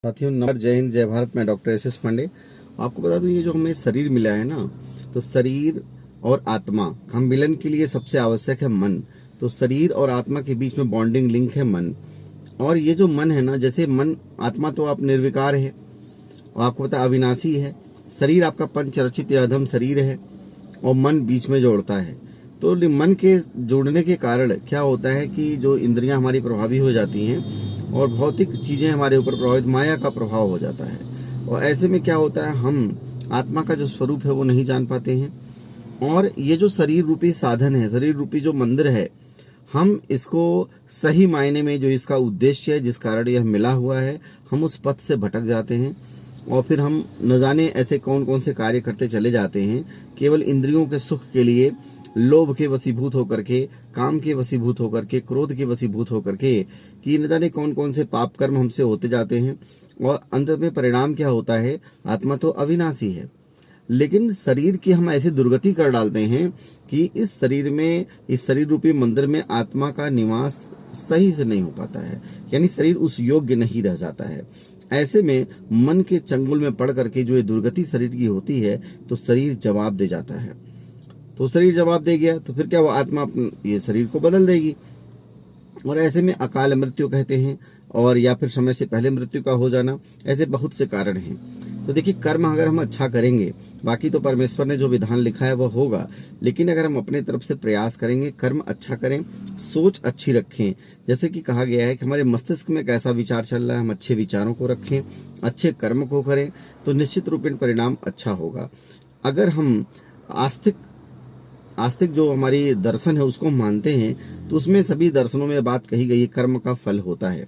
साथियों नमस्कार, जय हिंद जय भारत। मैं डॉक्टर एस एस पांडे आपको बता दूं, ये जो हमें शरीर मिला है ना, तो शरीर और आत्मा का मिलन के लिए सबसे आवश्यक है मन। तो शरीर और आत्मा के बीच में बॉन्डिंग लिंक है मन। और ये जो मन है ना, जैसे मन आत्मा तो आप निर्विकार है और आपको पता अविनाशी है। शरीर आपका पंचरचित या अधम शरीर है और मन बीच में जोड़ता है। तो मन के जोड़ने के कारण क्या होता है कि जो इंद्रियां हमारी प्रभावी हो जाती हैं और भौतिक चीज़ें हमारे ऊपर प्रभावित, माया का प्रभाव हो जाता है। और ऐसे में क्या होता है, हम आत्मा का जो स्वरूप है वो नहीं जान पाते हैं। और ये जो शरीर रूपी साधन है, शरीर रूपी जो मंदिर है, हम इसको सही मायने में जो इसका उद्देश्य है, जिस कारण यह मिला हुआ है, हम उस पथ से भटक जाते हैं। और फिर हम न जाने ऐसे कौन कौन से कार्य करते चले जाते हैं, केवल इंद्रियों के सुख के लिए, लोभ के वशीभूत होकर के, काम के वशीभूत होकर के, क्रोध के वशीभूत होकर के, कि न जाने कौन कौन से पाप कर्म हमसे होते जाते हैं। और अंत में परिणाम क्या होता है, आत्मा तो अविनाशी है, लेकिन शरीर की हम ऐसी दुर्गति कर डालते हैं कि इस शरीर में, इस शरीर रूपी मंदिर में आत्मा का निवास सही से नहीं हो पाता है, यानी शरीर उस योग्य नहीं रह जाता है। ऐसे में मन के चंगुल में पड़ करके जो ये दुर्गति शरीर की होती है, तो शरीर जवाब दे जाता है। तो शरीर जवाब दे गया तो फिर क्या, वो आत्मा ये शरीर को बदल देगी। और ऐसे में अकाल मृत्यु कहते हैं, और या फिर समय से पहले मृत्यु का हो जाना, ऐसे बहुत से कारण हैं। तो देखिए, कर्म अगर हम अच्छा करेंगे, बाकी तो परमेश्वर ने जो विधान लिखा है वह होगा, लेकिन अगर हम अपने तरफ से प्रयास करेंगे, कर्म अच्छा करें, सोच अच्छी रखें, जैसे कि कहा गया है कि हमारे मस्तिष्क में कैसा विचार चल रहा है, हम अच्छे विचारों को रखें, अच्छे कर्म को करें, तो निश्चित रूपेण परिणाम अच्छा होगा। अगर हम आस्तिक जो हमारी दर्शन है उसको मानते हैं, तो उसमें सभी दर्शनों में बात कही गई है, कर्म का फल होता है।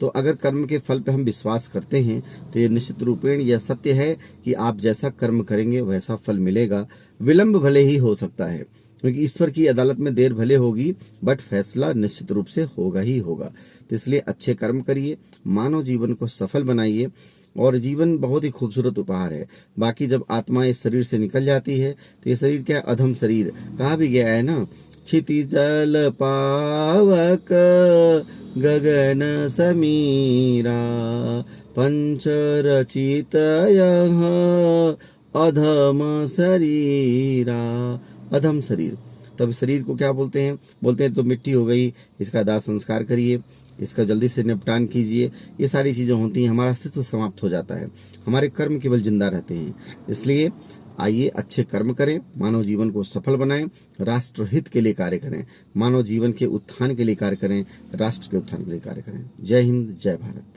तो अगर कर्म के फल पे हम विश्वास करते हैं, तो ये निश्चित रूपेण यह सत्य है कि आप जैसा कर्म करेंगे वैसा फल मिलेगा। विलंब भले ही हो सकता है, क्योंकि ईश्वर की अदालत में देर भले होगी, बट फैसला निश्चित रूप से होगा ही होगा। तो इसलिए अच्छे कर्म करिए, मानव जीवन को सफल बनाइए, और जीवन बहुत ही खूबसूरत उपहार है। बाकी जब आत्मा इस शरीर से निकल जाती है, तो ये शरीर क्या, अधम शरीर कहा भी गया है ना, क्षिति जल पावक गगन समीरा पंचरचित यह अधम शरीरा। अधम शरीर, तब शरीर को क्या बोलते हैं, तो मिट्टी हो गई, इसका दाह संस्कार करिए, इसका जल्दी से निपटान कीजिए। ये सारी चीज़ें होती हैं, हमारा अस्तित्व समाप्त हो जाता है, हमारे कर्म केवल जिंदा रहते हैं। इसलिए आइए अच्छे कर्म करें, मानव जीवन को सफल बनाएं, राष्ट्र हित के लिए कार्य करें, मानव जीवन के उत्थान के लिए कार्य करें, राष्ट्र के उत्थान के लिए कार्य करें। जय हिंद जय भारत।